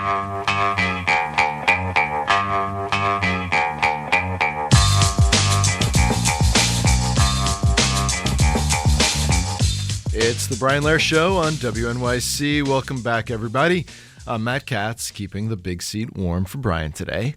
It's the Brian Lehrer Show on WNYC. Welcome back, everybody. I'm Matt Katz, keeping the big seat warm for Brian today.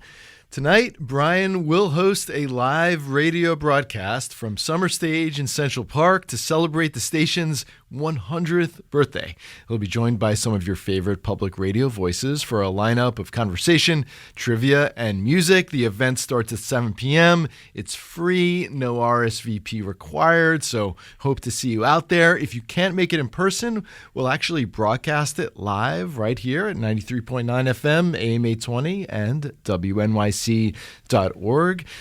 Tonight, Brian will host a live radio broadcast from Summer Stage in Central Park to celebrate the station's 100th birthday. He'll be joined by some of your favorite public radio voices for a lineup of conversation, trivia, and music. The event starts at 7 p.m. It's free, no RSVP required, so hope to see you out there. If you can't make it in person, we'll actually broadcast it live right here at 93.9 FM, AM 820, and WNYC.org,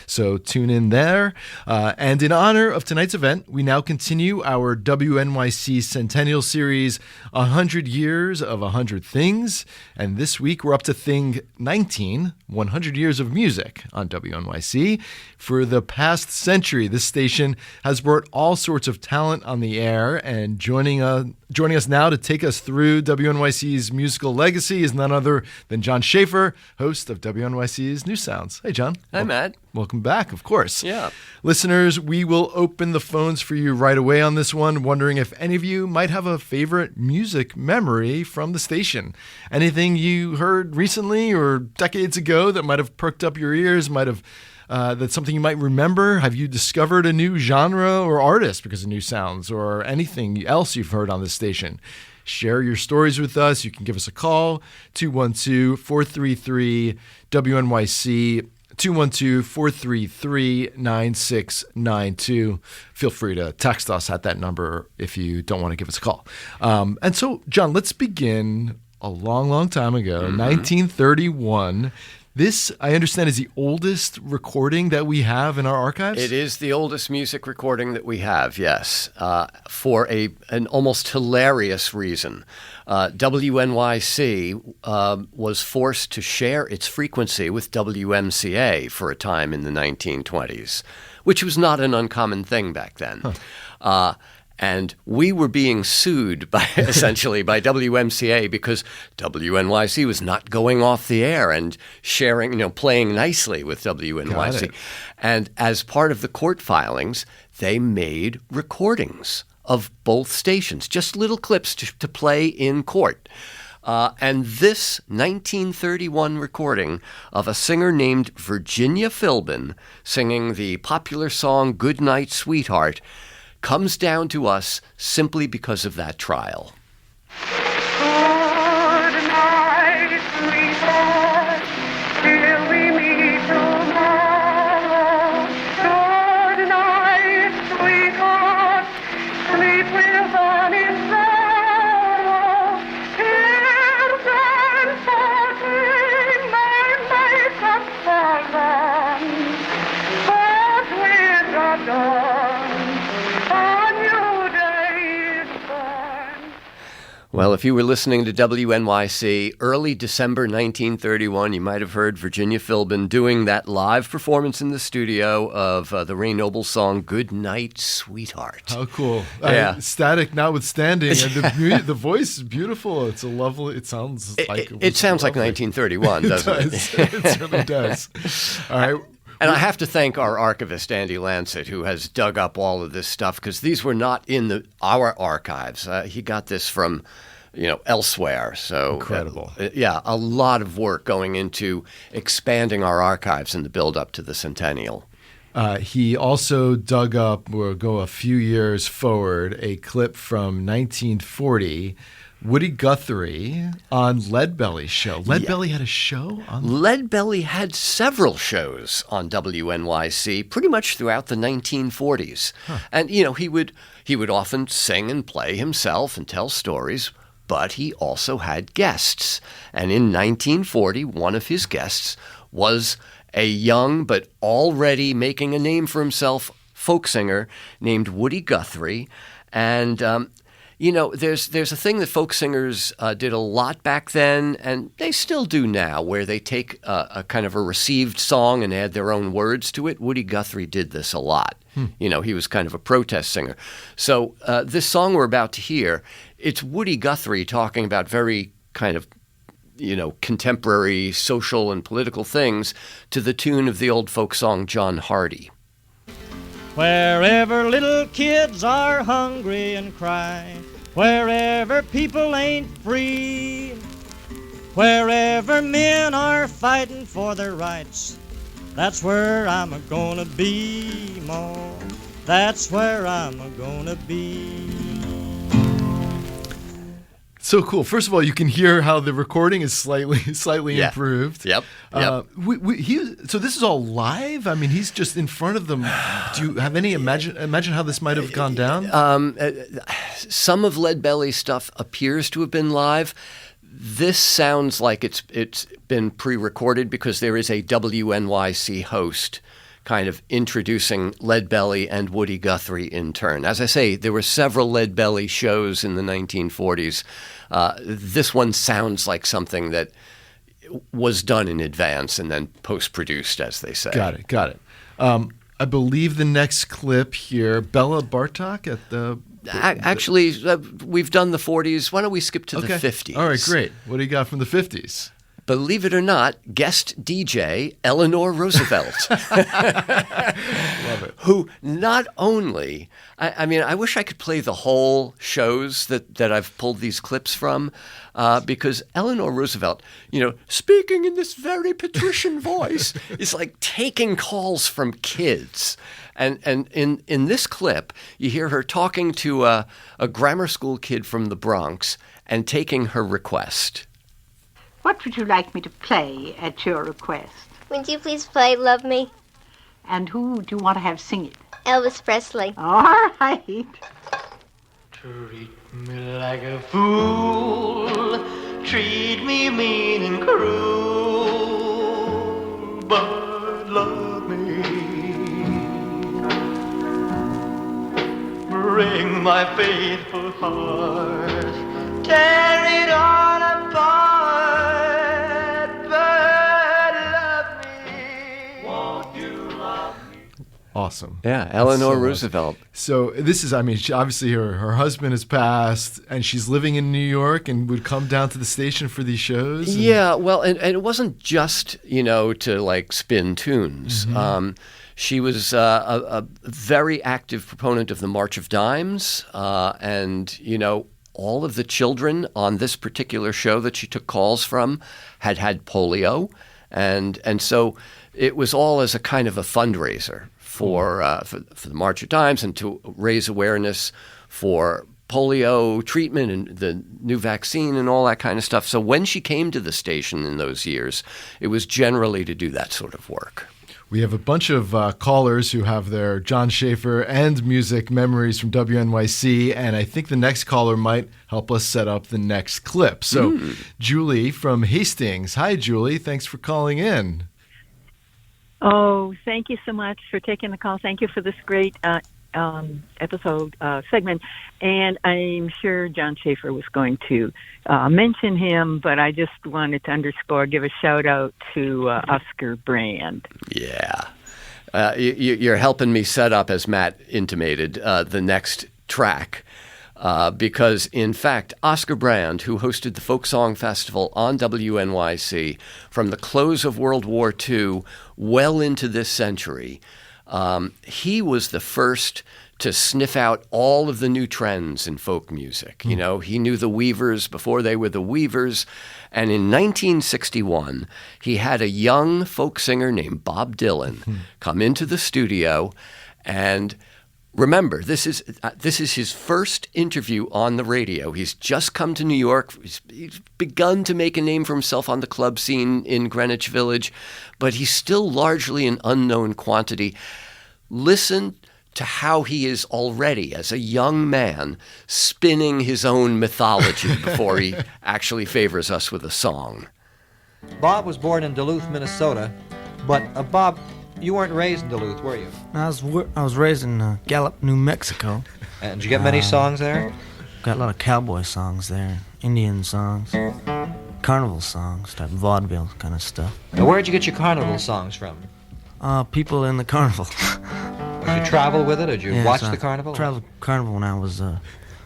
so tune in there. And in honor of tonight's event, we now continue our WNYC Centennial Series, 100 Years of 100 Things. And this week, we're up to thing 19, 100 Years of Music on WNYC. For the past century, this station has brought all sorts of talent on the air, and joining us now to take us through WNYC's musical legacy is none other than John Schaefer, host of WNYC's New Sounds. Hey, John. Hi, Matt. Welcome back, of course. Yeah. Listeners, we will open the phones for you right away on this one, wondering if any of you might have a favorite music memory from the station. Anything you heard recently or decades ago that might have perked up your ears, that's something you might remember? Have you discovered a new genre or artist because of New Sounds, or anything else you've heard on this station? Share your stories with us. You can give us a call, 212-433-WNYC, 212-433-9692. Feel free to text us at that number if you don't want to give us a call. And so, John, let's begin a long, long time ago, 1931. This, I understand, is the oldest recording that we have in our archives? It is the oldest music recording that we have, yes, for an almost hilarious reason. WNYC was forced to share its frequency with WMCA for a time in the 1920s, which was not an uncommon thing back then. Huh. And we were being sued essentially by WMCA because WNYC was not going off the air and sharing, playing nicely with WNYC. And as part of the court filings, they made recordings of both stations, just little clips to play in court. And this 1931 recording of a singer named Virginia Philbin singing the popular song "Good Night, Sweetheart" comes down to us simply because of that trial. Good night, sweetheart, till we meet tomorrow. Good night, sweetheart, sleep without its sorrow. Tears and falling, my makeup falls on, but with the dawn, well, if you were listening to WNYC early December 1931, you might have heard Virginia Philbin doing that live performance in the studio of the Ray Noble song, "Good Night, Sweetheart." How cool. Yeah. Static notwithstanding, and the voice is beautiful. It sounds like... It sounds like 1931, doesn't it? It certainly does. All right. And I have to thank our archivist, Andy Lancet, who has dug up all of this stuff, because these were not in our archives. He got this from, elsewhere. So incredible. A lot of work going into expanding our archives in the build-up to the centennial. He also dug up, we'll go a few years forward, a clip from 1940, Woody Guthrie on Leadbelly's show. Leadbelly had a show on... Leadbelly had several shows on WNYC pretty much throughout the 1940s. Huh. And, he would often sing and play himself and tell stories, but he also had guests. And in 1940, one of his guests was a young but already making a name for himself folk singer named Woody Guthrie. And... there's a thing that folk singers did a lot back then, and they still do now, where they take a kind of a received song and add their own words to it. Woody Guthrie did this a lot. He was kind of a protest singer. So this song we're about to hear, it's Woody Guthrie talking about very kind of contemporary social and political things to the tune of the old folk song John Hardy. Wherever little kids are hungry and cry, wherever people ain't free, wherever men are fighting for their rights, that's where I'm a-gonna be, Ma. That's where I'm a-gonna be. So cool. First of all, you can hear how the recording is slightly improved. Yep. So this is all live? I mean, he's just in front of them. Do you have any imagine how this might have gone down? Some of Leadbelly's stuff appears to have been live. This sounds like it's been pre-recorded because there is a WNYC host kind of introducing Leadbelly and Woody Guthrie in turn. As I say, there were several Leadbelly shows in the 1940s. This one sounds like something that was done in advance and then post-produced, as they say. Got it. I believe the next clip here, Bella Bartok at the... Actually, we've done the 40s. Why don't we skip to the 50s? All right, great. What do you got from the 50s? Believe it or not, guest DJ Eleanor Roosevelt. Love it. Who not only, I wish I could play the whole shows that I've pulled these clips from, because Eleanor Roosevelt, speaking in this very patrician voice, is like taking calls from kids. And in this clip, you hear her talking to a grammar school kid from the Bronx and taking her request. What would you like me to play at your request? Would you please play Love Me? And who do you want to have sing it? Elvis Presley. All right. Treat me like a fool, treat me mean and cruel, but love me. Bring my faithful heart, tear it all apart. Awesome. Yeah, Eleanor Roosevelt. So this is, obviously her husband has passed, and she's living in New York and would come down to the station for these shows. Yeah, well, and it wasn't just, to like spin tunes. Mm-hmm. She was a very active proponent of the March of Dimes, and, all of the children on this particular show that she took calls from had polio, and so it was all as a kind of a fundraiser for the March of Dimes and to raise awareness for polio treatment and the new vaccine and all that kind of stuff. So when she came to the station in those years, it was generally to do that sort of work. We have a bunch of callers who have their John Schaefer and music memories from WNYC, and I think the next caller might help us set up the next clip. So Julie from Hastings. Hi, Julie. Thanks for calling in. Oh, thank you so much for taking the call. Thank you for this great episode segment. And I'm sure John Schaefer was going to mention him, but I just wanted to give a shout out to Oscar Brand. Yeah. You're helping me set up, as Matt intimated, the next track. Because, in fact, Oscar Brand, who hosted the Folk Song Festival on WNYC from the close of World War II well into this century, he was the first to sniff out all of the new trends in folk music. He knew the Weavers before they were the Weavers. And in 1961, he had a young folk singer named Bob Dylan come into the studio and... Remember, this is his first interview on the radio. He's just come to New York. He's begun to make a name for himself on the club scene in Greenwich Village, but he's still largely an unknown quantity. Listen to how he is already, as a young man, spinning his own mythology before he actually favors us with a song. Bob was born in Duluth, Minnesota, but Bob... You weren't raised in Duluth, were you? I was raised in Gallup, New Mexico. And did you get many songs there? Got a lot of cowboy songs there, Indian songs, carnival songs, type vaudeville kind of stuff. Now, where'd you get your carnival songs from? People in the carnival. Did you travel with it, or did you watch the carnival? I traveled carnival when I was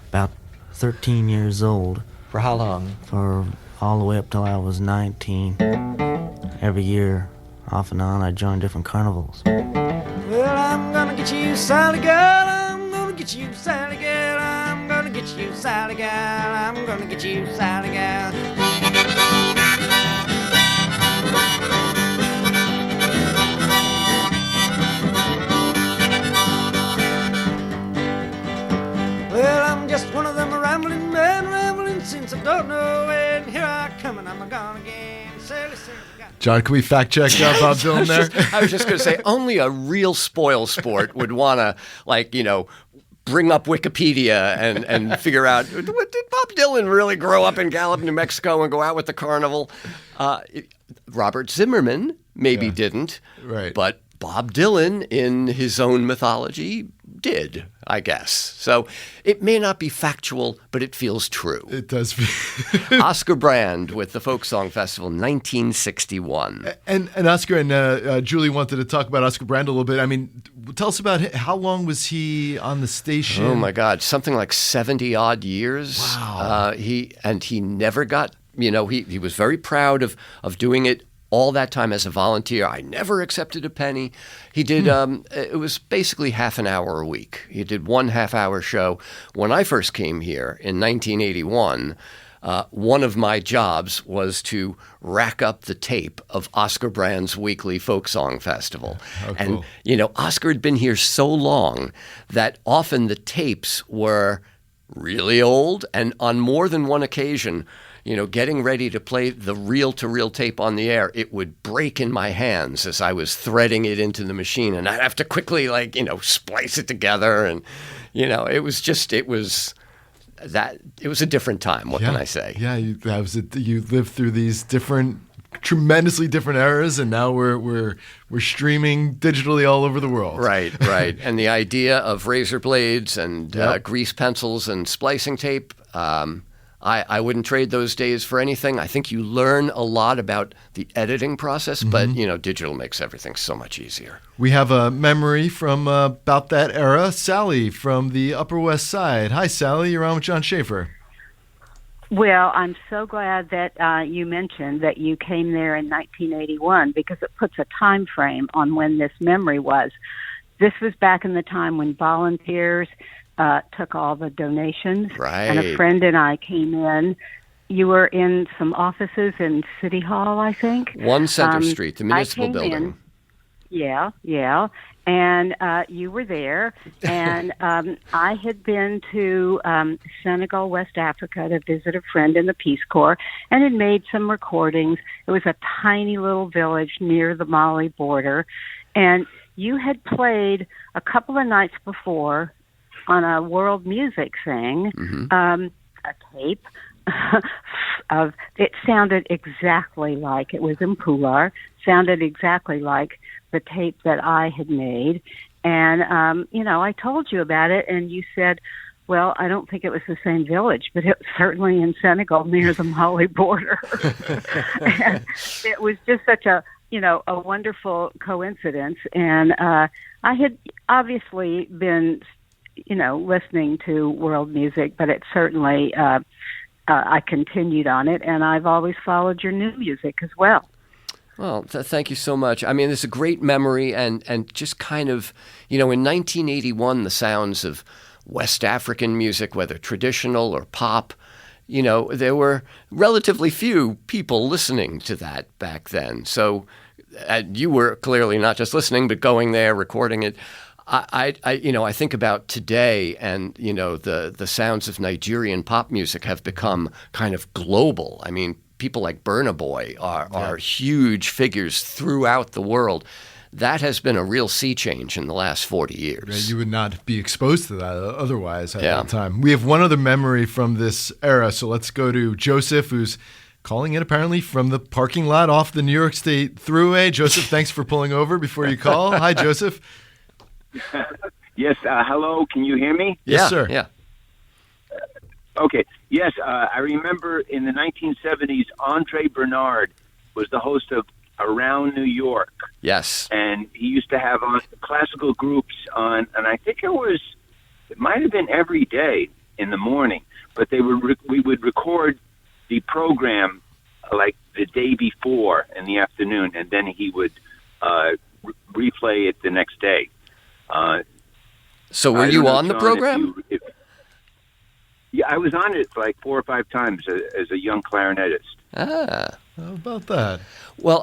about 13 years old. For how long? For all the way up till I was 19. Every year, off and on, I joined different carnivals. Well, I'm gonna get you, Sally girl. I'm gonna get you, Sally girl. I'm gonna get you, Sally girl. I'm gonna get you, Sally girl. Well, I'm just one of them rambling men, rambling since I don't know when. Here I come and I'm gone again. Sally, Sally, John, can we fact check Bob Dylan there? I was just going to say, only a real spoil sport would want to, bring up Wikipedia and figure out, did Bob Dylan really grow up in Gallup, New Mexico and go out with the carnival? Robert Zimmerman maybe didn't, right? But Bob Dylan, in his own mythology, did, I guess. So it may not be factual, but it feels true. It does. Oscar Brand with the Folk Song Festival, 1961. And Oscar and Julie wanted to talk about Oscar Brand a little bit. I mean, tell us about how long was he on the station? Oh my God, something like 70 odd years. Wow. He never got, he was very proud of doing it all that time as a volunteer. I never accepted a penny. He did, it was basically half an hour a week. He did 1 half-hour show. When I first came here in 1981, one of my jobs was to rack up the tape of Oscar Brand's weekly folk song festival. Oh, cool. And, Oscar had been here so long that often the tapes were really old, and on more than one occasion, getting ready to play the reel-to-reel tape on the air, it would break in my hands as I was threading it into the machine, and I'd have to quickly, splice it together, and, it was a different time. What can I say? Yeah, you lived through these tremendously different eras, and now we're streaming digitally all over the world. Right. And the idea of razor blades and grease pencils and splicing tape, I wouldn't trade those days for anything. I think you learn a lot about the editing process, but, digital makes everything so much easier. We have a memory from about that era. Sally from the Upper West Side. Hi, Sally. You're on with John Schaefer. Well, I'm so glad that you mentioned that you came there in 1981 because it puts a time frame on when this memory was. This was back in the time when volunteers took all the donations. Right. And a friend and I came in. You were in some offices in City Hall, I think. 1 Center Street, the municipal building. In. Yeah. And you were there. And I had been to Senegal, West Africa, to visit a friend in the Peace Corps and had made some recordings. It was a tiny little village near the Mali border. And you had played a couple of nights before on a world music thing, a tape of, it sounded exactly like, it was in Pular, sounded exactly like the tape that I had made. And, I told you about it, and you said, well, I don't think it was the same village, but it was certainly in Senegal near the Mali border. And it was just such a wonderful coincidence. And I had obviously been listening to world music, but it certainly, I continued on it, and I've always followed your new music as well. Well, thank you so much. I mean, it's a great memory, and just kind of, in 1981, the sounds of West African music, whether traditional or pop, there were relatively few people listening to that back then. So you were clearly not just listening, but going there, recording it. I think about today, and the sounds of Nigerian pop music have become kind of global. I mean, people like Burna Boy are huge figures throughout the world. That has been a real sea change in the last 40 years. Yeah, you would not be exposed to that otherwise at that time. We have one other memory from this era, so let's go to Joseph, who's calling in apparently from the parking lot off the New York State Thruway. Joseph, thanks for pulling over before you call. Hi, Joseph. Yes, hello, can you hear me? Yes, sir. Yeah. Okay, yes, I remember in the 1970s, Andre Bernard was the host of Around New York. Yes. And he used to have classical groups on, and I think it might have been every day in the morning, but we would record the program like the day before in the afternoon, and then he would replay it the next day. So were you on the program? Yeah, I was on it like 4 or 5 times as a young clarinetist. How about that? Well,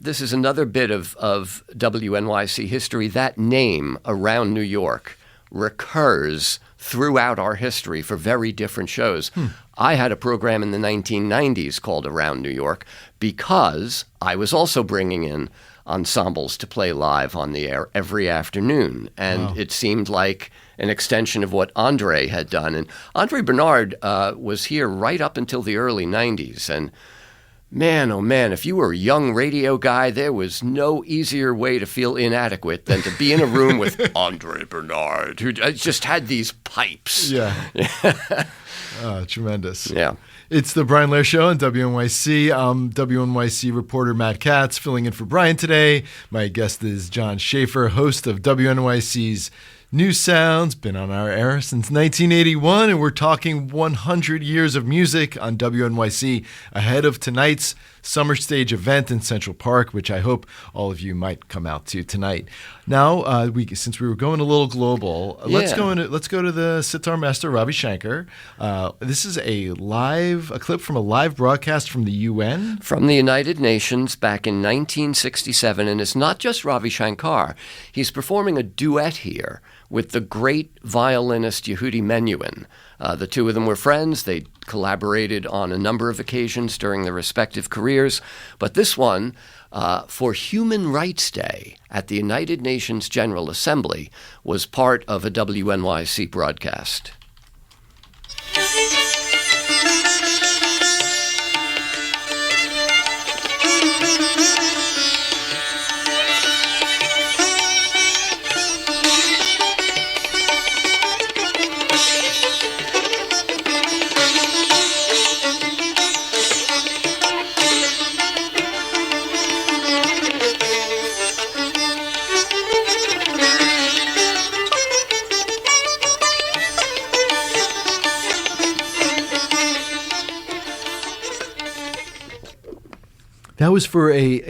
this is another bit of WNYC history. That name, Around New York, recurs throughout our history for very different shows. I had a program in the 1990s called Around New York because I was also bringing in ensembles to play live on the air every afternoon. And it seemed like an extension of what Andre had done. And Andre Bernard was here right up until the early 90s. And man, oh man, if you were a young radio guy, there was no easier way to feel inadequate than to be in a room with Andre Bernard, who just had these pipes. Yeah. Tremendous. Yeah. It's the Brian Lehrer Show on WNYC. I'm WNYC reporter Matt Katz, filling in for Brian today. My guest is John Schaefer, host of WNYC's New Sounds, been on our air since 1981, and we're talking 100 years of music on WNYC ahead of tonight's Summer Stage event in Central Park, which I hope all of you might come out to tonight. Now, since we were going a little global, let's go to the sitar master Ravi Shankar. This is a clip from a live broadcast from the UN, from the United Nations back in 1967, and it's not just Ravi Shankar. He's performing a duet here with the great violinist Yehudi Menuhin. The two of them were friends. They collaborated on a number of occasions during their respective careers. But this one, for Human Rights Day at the United Nations General Assembly, was part of a WNYC broadcast. That was for a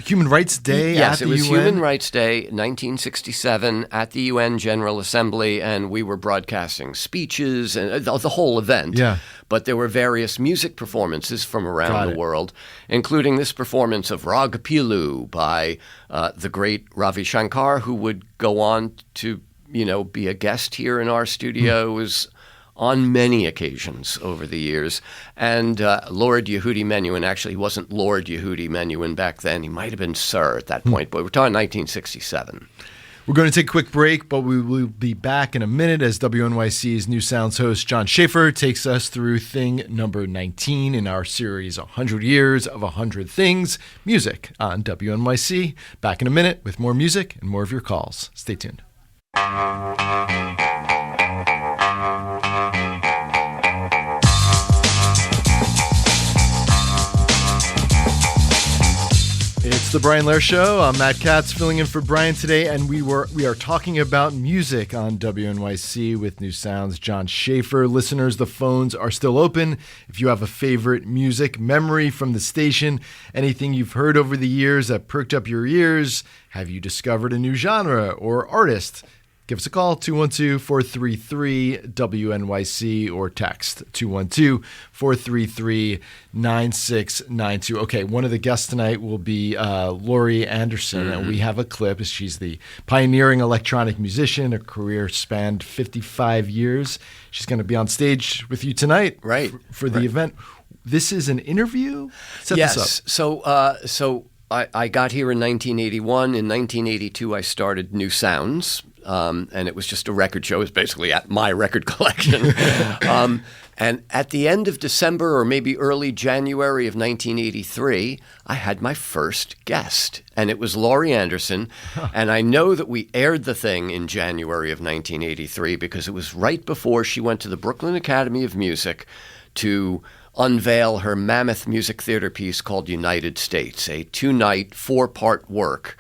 Human Rights Day yes, at the UN? Yes, it was Human Rights Day, 1967, at the UN General Assembly, and we were broadcasting speeches and the whole event. Yeah. But there were various music performances from around the world, including this performance of Rag Pilu by the great Ravi Shankar, who would go on to, be a guest here in our studios on many occasions over the years. And Lord Yehudi Menuhin, actually, he wasn't Lord Yehudi Menuhin back then. He might have been Sir at that point, but we're talking 1967. We're going to take a quick break, but we will be back in a minute as WNYC's New Sounds host John Schaefer takes us through thing number 19 in our series 100 Years of 100 Things, music on WNYC. Back in a minute with more music and more of your calls. Stay tuned. It's the Brian Lehrer Show. I'm Matt Katz, filling in for Brian today, and we are talking about music on WNYC with New Sounds. John Schaefer. Listeners, the phones are still open. If you have a favorite music memory from the station, anything you've heard over the years that perked up your ears, have you discovered a new genre or artist? Give us a call, 212-433-WNYC, or text 212-433-9692. Okay, one of the guests tonight will be Laurie Anderson, and we have a clip. She's the pioneering electronic musician. Her career spanned 55 years. She's going to be on stage with you tonight for the event. This is an interview? Set this up. So I got here in 1981. In 1982, I started New Sounds. And it was just a record show. It was basically at my record collection. And at the end of December or maybe early January of 1983, I had my first guest. And it was Laurie Anderson. And I know that we aired the thing in January of 1983 because it was right before she went to the Brooklyn Academy of Music to unveil her mammoth music theater piece called United States, a 2-night, 4-part work.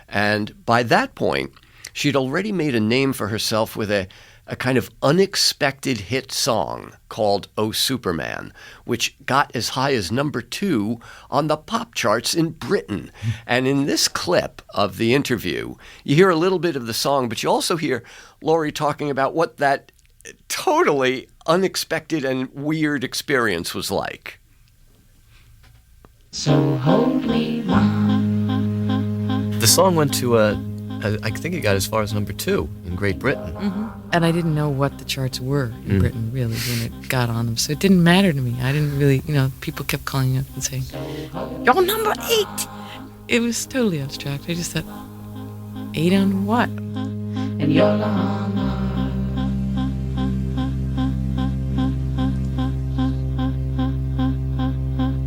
And by that point, she'd already made a name for herself with a a kind of unexpected hit song called "Oh Superman," which got as high as number 2 on the pop charts in Britain. And in this clip of the interview, you hear a little bit of the song, but you also hear Laurie talking about what that totally unexpected and weird experience was like. So hold me long. The song went to I think it got as far as number 2 in Great Britain. Mm-hmm. And I didn't know what the charts were in Britain, really, when it got on them. So it didn't matter to me. I didn't really, people kept calling up and saying, "You're number 8!" It was totally abstract. I just thought, 8 on what? And you're long.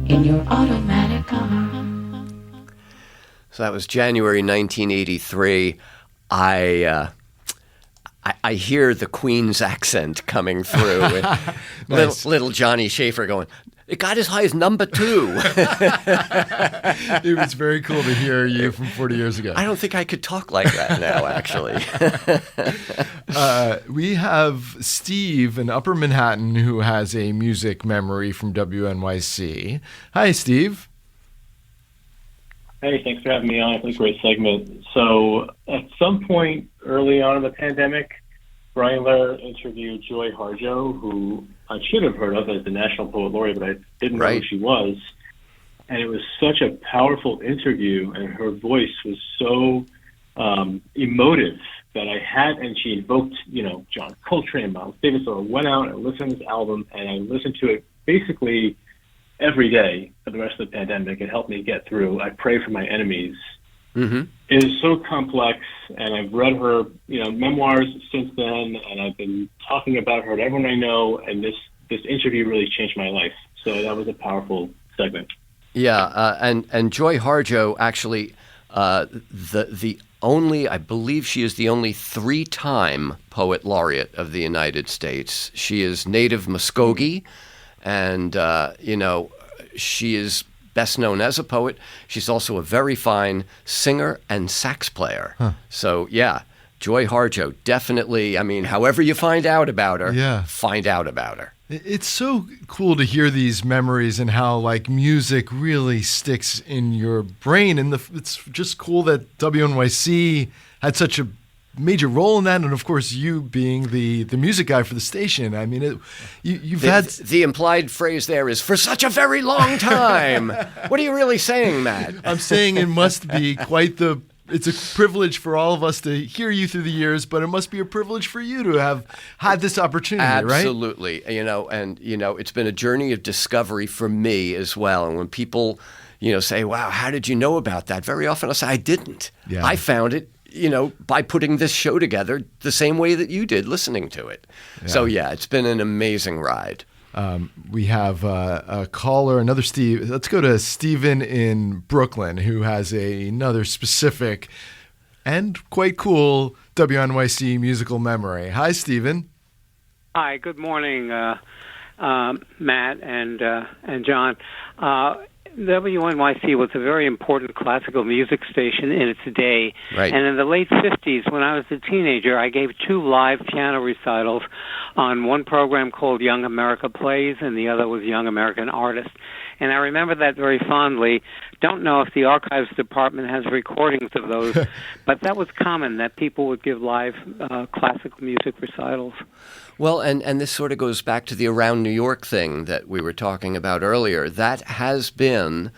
In your automatic car. So that was January 1983. I hear the Queen's accent coming through. Nice. little Johnny Schaefer going, "It got as high as number 2." It was very cool to hear you from 40 years ago. I don't think I could talk like that now, actually. We have Steve in Upper Manhattan who has a music memory from WNYC. Hi, Steve. Hey, thanks for having me on. It's a great segment. So at some point early on in the pandemic, Brian Lehrer interviewed Joy Harjo, who I should have heard of as the National Poet Laureate, but I didn't know who she was. And it was such a powerful interview, and her voice was so emotive that I had, and she invoked, John Coltrane, Miles Davis. So I went out and listened to this album, and I listened to it basically every day for the rest of the pandemic. It helped me get through. I Pray for My Enemies. Mm-hmm. It is so complex, and I've read her, memoirs since then, and I've been talking about her to everyone I know, and this interview really changed my life. So that was a powerful segment. Yeah, and Joy Harjo actually, the only, I believe she is the only 3-time Poet Laureate of the United States. She is native Muskogee, and, she is best known as a poet. She's also a very fine singer and sax player. Huh. So, yeah, Joy Harjo, definitely, however you find out about her, find out about her. It's so cool to hear these memories and how music really sticks in your brain. And it's just cool that WNYC had such a major role in that, and of course you being the music guy for the station. You've had the implied phrase there is "for such a very long time." What are you really saying, Matt? I'm saying it must be it's a privilege for all of us to hear you through the years, but it must be a privilege for you to have had this opportunity, Absolutely. Right? It's been a journey of discovery for me as well. And when people, say, "Wow, how did you know about that?" Very often I'll say, "I didn't. Yeah. I found it, by putting this show together the same way that you did, listening to it." Yeah. So, yeah, it's been an amazing ride. We have a caller, another Steve. Let's go to Stephen in Brooklyn, who has another specific and quite cool WNYC musical memory. Hi, Stephen. Hi, good morning, Matt and John. WNYC was a very important classical music station in its day. Right. And in the late 50s, when I was a teenager, I gave 2 live piano recitals on one program called Young America Plays, and the other was Young American Artists. And I remember that very fondly. Don't know if the archives department has recordings of those, but that was common, that people would give live classical music recitals. Well, and this sort of goes back to the Around New York thing that we were talking about earlier. That has been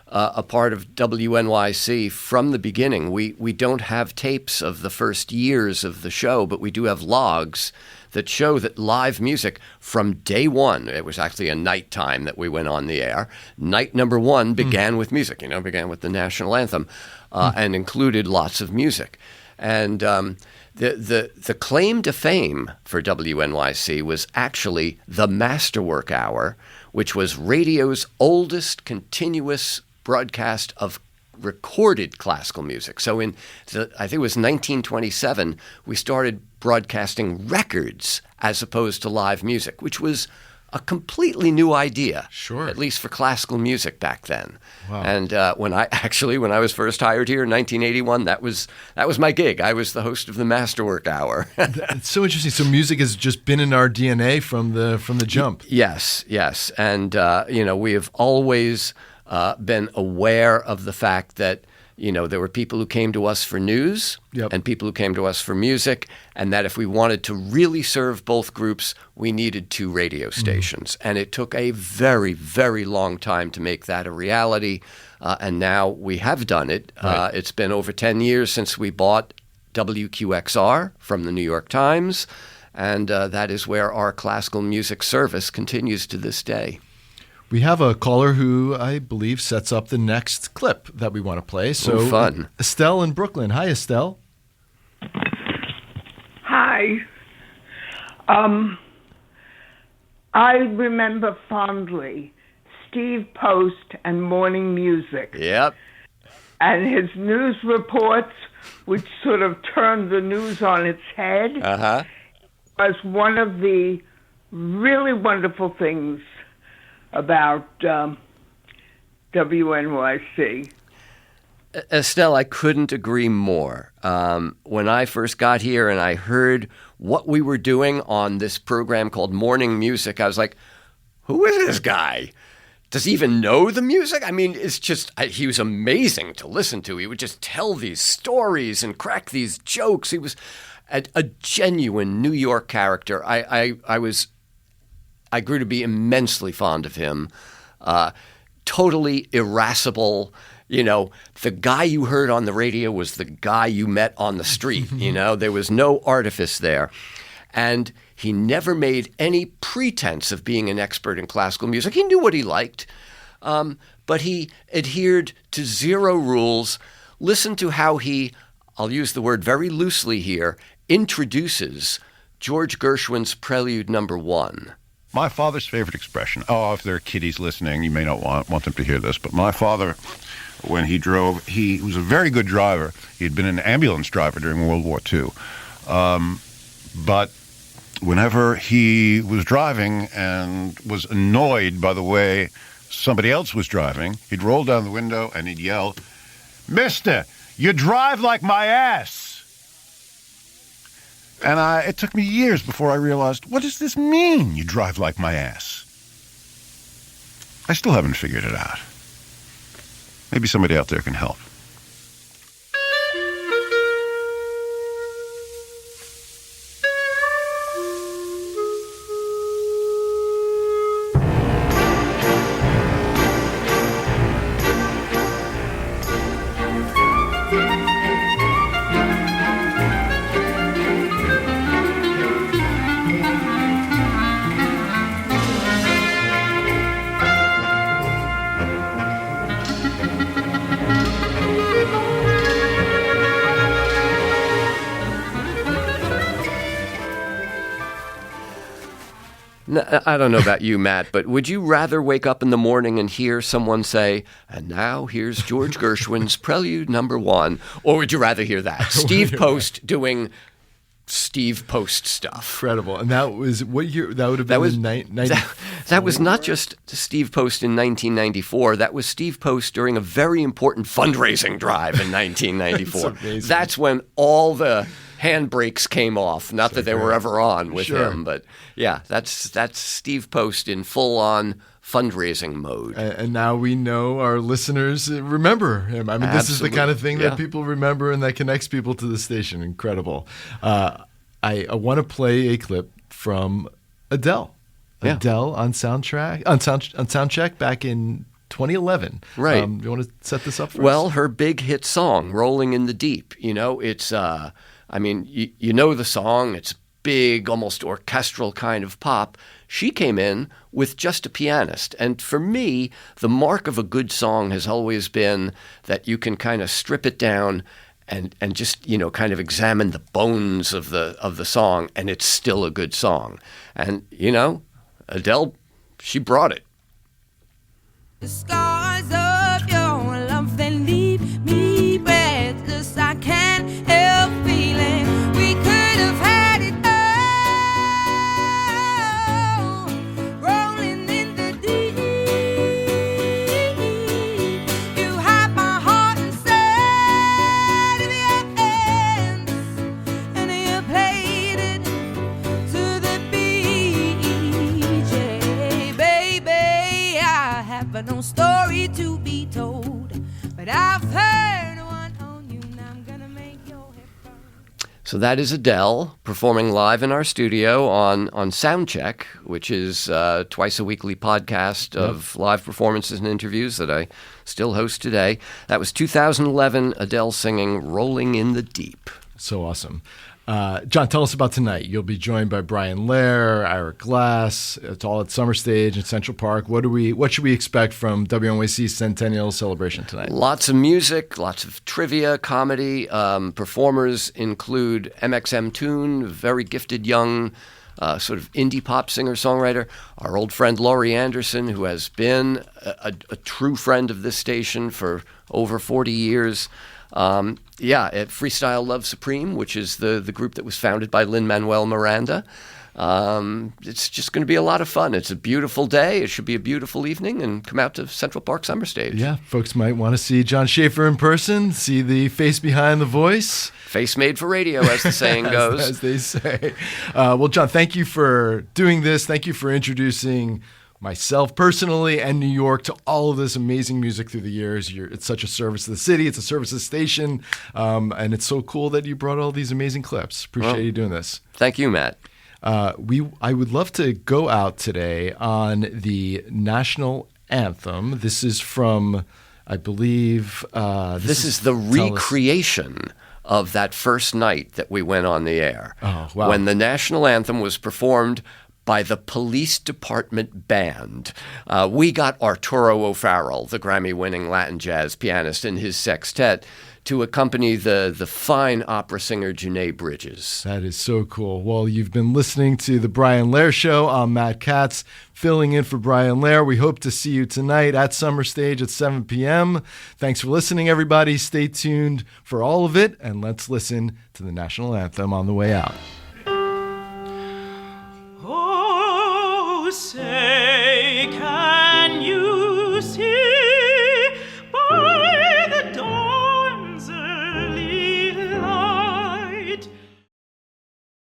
a part of WNYC from the beginning. We don't have tapes of the first years of the show, but we do have logs that show that live music from day one, it was actually a night time that we went on the air. Night number 1 began with music, began with the national anthem, and included lots of music. And the claim to fame for WNYC was actually the Masterwork Hour, which was radio's oldest continuous broadcast of recorded classical music. So I think it was 1927, we started broadcasting records as opposed to live music, which was a completely new idea. Sure. At least for classical music back then. Wow. And when I was first hired here in 1981, that was my gig. I was the host of the Masterwork Hour. It's so interesting. So music has just been in our DNA from the jump. Yes. And we have always been aware of the fact that there were people who came to us for news and people who came to us for music, and that if we wanted to really serve both groups, we needed 2 radio stations. And it took a very, very long time to make that a reality, and now we have done it. Right. It's been over 10 years since we bought WQXR from the New York Times, and that is where our classical music service continues to this day. We have a caller who I believe sets up the next clip that we want to play. So fun. Estelle in Brooklyn. Hi, Estelle. Hi. I remember fondly Steve Post and morning music. Yep. And his news reports, which sort of turned the news on its head, was one of the really wonderful things about WNYC. Estelle, I couldn't agree more. When I first got here and I heard what we were doing on this program called Morning Music, I was like, who is this guy? Does he even know the music? I mean, it's just, he was amazing to listen to. He would just tell these stories and crack these jokes. He was a genuine New York character. I grew to be immensely fond of him. Totally irascible. The guy you heard on the radio was the guy you met on the street. There was no artifice there. And he never made any pretense of being an expert in classical music. He knew what he liked, but he adhered to 0 rules. Listen to how he, I'll use the word very loosely here, introduces George Gershwin's Prelude No. 1. My father's favorite expression, if there are kiddies listening, you may not want them to hear this, but my father, when he drove, he was a very good driver. He had been an ambulance driver during World War II. But whenever he was driving and was annoyed by the way somebody else was driving, he'd roll down the window and he'd yell, "Mister, you drive like my ass." And it took me years before I realized, what does this mean, you drive like my ass? I still haven't figured it out. Maybe somebody out there can help. I don't know about you, Matt, but would you rather wake up in the morning and hear someone say, "And now here's George Gershwin's Prelude No. 1," or would you rather hear that? Steve Post doing Steve Post stuff. Incredible. And that was, what year? That would have been that was not just Steve Post in 1994. That was Steve Post during a very important fundraising drive in 1994. That's when all the handbrakes came off. Not that they were ever on with him, but yeah, that's Steve Post in full-on fundraising mode. And now we know our listeners remember him. I mean, this is the kind of thing that people remember and that connects people to the station. Incredible. I want to play a clip from Adele. Adele on Soundcheck back in 2011. Right. You want to set this up for us? Well, her big hit song, "Rolling in the Deep." It's I mean, you know the song. It's big, almost orchestral kind of pop. She came in with just a pianist. And for me, the mark of a good song has always been that you can kind of strip it down and just, kind of examine the bones of the song, and it's still a good song. And, Adele, she brought it. The scars of your love, they leave me breathless. I can't help feeling we could have had it all. story to be told, but I've heard one on you, now I'm gonna make your head burn. So that is Adele performing live in our studio on Soundcheck, which is twice a weekly podcast of live performances and interviews that I still host today. That was 2011, Adele singing Rolling in the Deep. So awesome. John, tell us about tonight. You'll be joined by Brian Lehrer, Ira Glass. It's all at Summer Stage in Central Park. What should we expect from WNYC's Centennial celebration tonight? Lots of music, lots of trivia, comedy. Performers include MXM Toon, very gifted young sort of indie pop singer-songwriter. Our old friend Laurie Anderson, who has been a true friend of this station for over 40 years. At Freestyle Love Supreme, which is the group that was founded by Lin-Manuel Miranda. It's just going to be a lot of fun. It's a beautiful day. It should be a beautiful evening, and come out to Central Park Summer Stage. Yeah, folks might want to see John Schaefer in person, see the face behind the voice. Face made for radio, as the saying goes. as they say. Well, John, thank you for doing this. Thank you for introducing myself personally and New York to all of this amazing music through the years. It's such a service to the city. It's a service to the station. And it's so cool that you brought all these amazing clips. Appreciate you doing this. Thank you, Matt. I would love to go out today on the national anthem. This is from, I believe... this is the recreation of that first night that we went on the air. Oh, wow. When the national anthem was performed by the Police Department Band. We got Arturo O'Farrell, the Grammy-winning Latin jazz pianist, and his sextet to accompany the fine opera singer Janae Bridges. That is so cool. Well, you've been listening to The Brian Lehrer Show. I'm Matt Katz, filling in for Brian Lehrer. We hope to see you tonight at Summer Stage at 7 p.m. Thanks for listening, everybody. Stay tuned for all of it, and let's listen to the national anthem on the way out. Oh, say